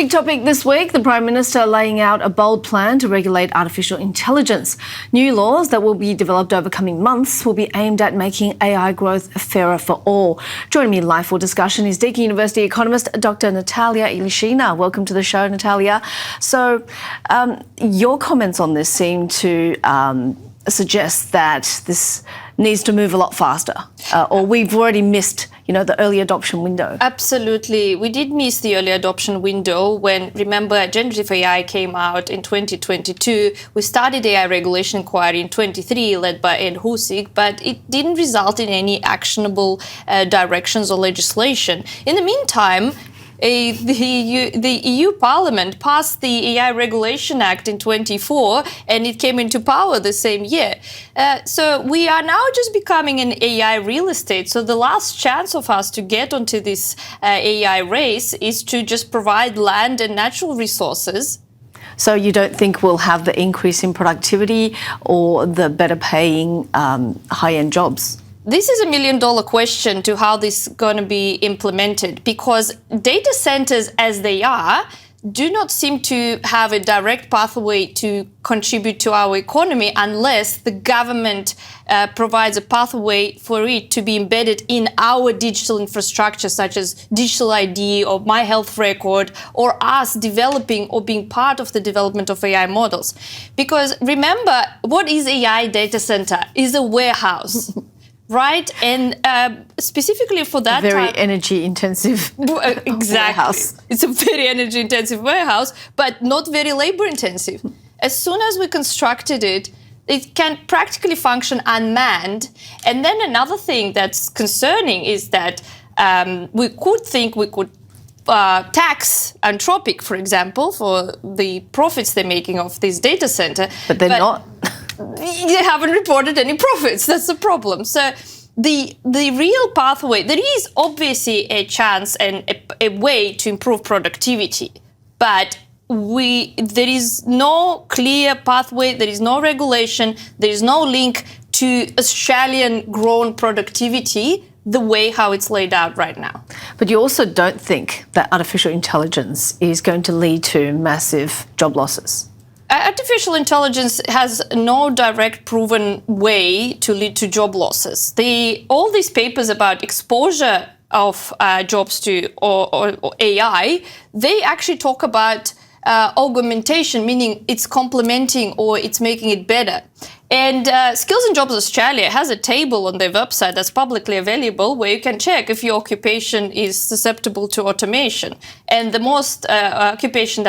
Big topic this week, the Prime Minister laying out a bold plan to regulate artificial intelligence. New laws that will be developed over coming months will be aimed at making AI growth fairer for all. Joining me live for discussion is Deakin University economist Dr. Nataliya Ilyushina. Welcome to the show, Nataliya. So, your comments on this seem to suggest that this needs to move a lot faster, or we've already missed, the early adoption window. Absolutely. We did miss the early adoption window when, remember, generative AI came out in 2022. We started AI regulation inquiry in 23, led by Ed Hussig, but it didn't result in any actionable directions or legislation. In the meantime, the EU Parliament passed the AI Regulation Act in 24, and it came into power the same year. So we are now just becoming an AI real estate. So the last chance of us to get onto this AI race is to just provide land and natural resources. So you don't think we'll have the increase in productivity or the better paying high-end jobs? This is $1 million question to how this is going to be implemented, because data centers as they are do not seem to have a direct pathway to contribute to our economy unless the government provides a pathway for it to be embedded in our digital infrastructure, such as digital ID or My Health Record, or us developing or being part of the development of AI models. Because remember, what is AI data center? Is a warehouse. Right, and specifically for that very energy-intensive warehouse. It's a very energy-intensive warehouse, but not very labor-intensive. As soon as we constructed it, it can practically function unmanned. And then another thing that's concerning is that we could tax Anthropic, for example, for the profits they're making off this data center. But they're not. They haven't reported any profits. That's the problem. So the real pathway, there is obviously a chance and a way to improve productivity, but there is no clear pathway, there is no regulation, there is no link to Australian-grown productivity the way how it's laid out right now. But you also don't think that artificial intelligence is going to lead to massive job losses? Artificial intelligence has no direct proven way to lead to job losses. All these papers about exposure of jobs to or AI, they actually talk about augmentation, meaning it's complementing or it's making it better. And Skills and Jobs Australia has a table on their website that's publicly available where you can check if your occupation is susceptible to automation. And the most occupation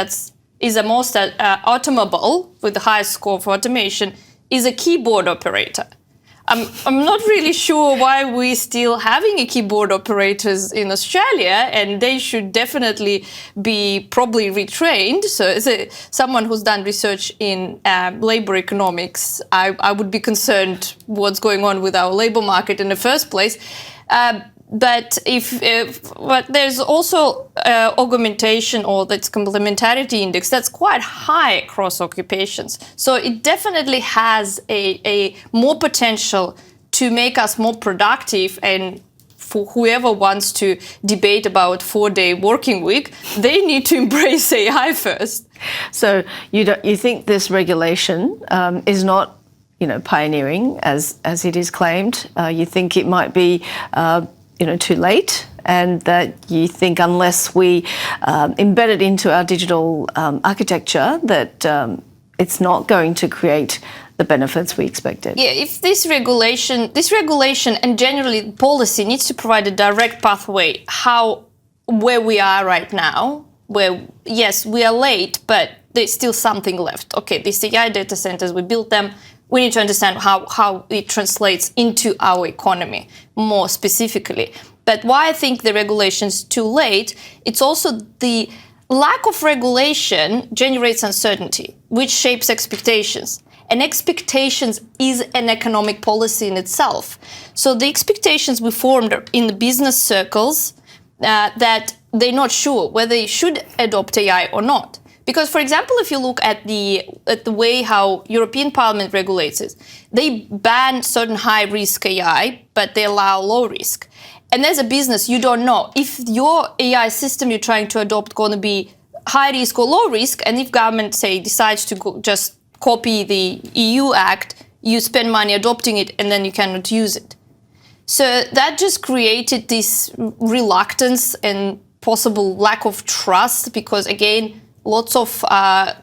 is the most automable with the highest score for automation is a keyboard operator. I'm not really sure why we're still having a keyboard operators in Australia, and they should definitely be probably retrained. So as someone who's done research in labor economics, I would be concerned what's going on with our labor market in the first place. But but there's also augmentation, or that's complementarity index that's quite high across occupations. So it definitely has a more potential to make us more productive. And for whoever wants to debate about 4-day working week, they need to embrace AI first. So you think this regulation is not, pioneering as it is claimed? You think it might be too late, and that you think unless we embed it into our digital architecture, that it's not going to create the benefits we expected? Yeah, if this regulation and generally policy needs to provide a direct pathway where we are right now, where, yes, we are late, but there's still something left. Okay, these AI data centers, we built them. We need to understand how it translates into our economy more specifically. But why I think the regulation is too late, it's also the lack of regulation generates uncertainty, which shapes expectations. And expectations is an economic policy in itself. So the expectations we formed in the business circles that they're not sure whether they should adopt AI or not. Because, for example, if you look at the way how European Parliament regulates it, they ban certain high-risk AI, but they allow low-risk. And as a business, you don't know if your AI system you're trying to adopt going to be high risk or low risk, and if government, say, decides to just copy the EU Act, you spend money adopting it and then you cannot use it. So that just created this reluctance and possible lack of trust, because again, lots of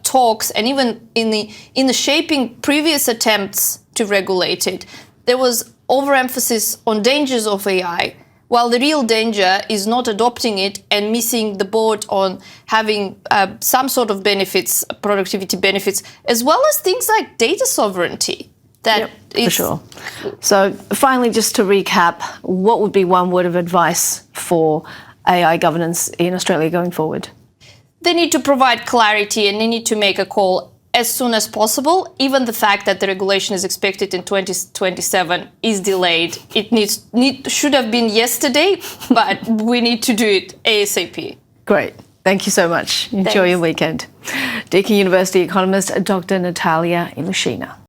talks, and even in the shaping previous attempts to regulate it, there was overemphasis on dangers of AI, while the real danger is not adopting it and missing the boat on having some sort of benefits, productivity benefits, as well as things like data sovereignty. For sure. So finally, just to recap, what would be one word of advice for AI governance in Australia going forward? They need to provide clarity and they need to make a call as soon as possible. Even the fact that the regulation is expected in 2027 is delayed. It should have been yesterday, but we need to do it ASAP. Great. Thank you so much. Enjoy your weekend. Deakin University economist Dr. Nataliya Ilyushina.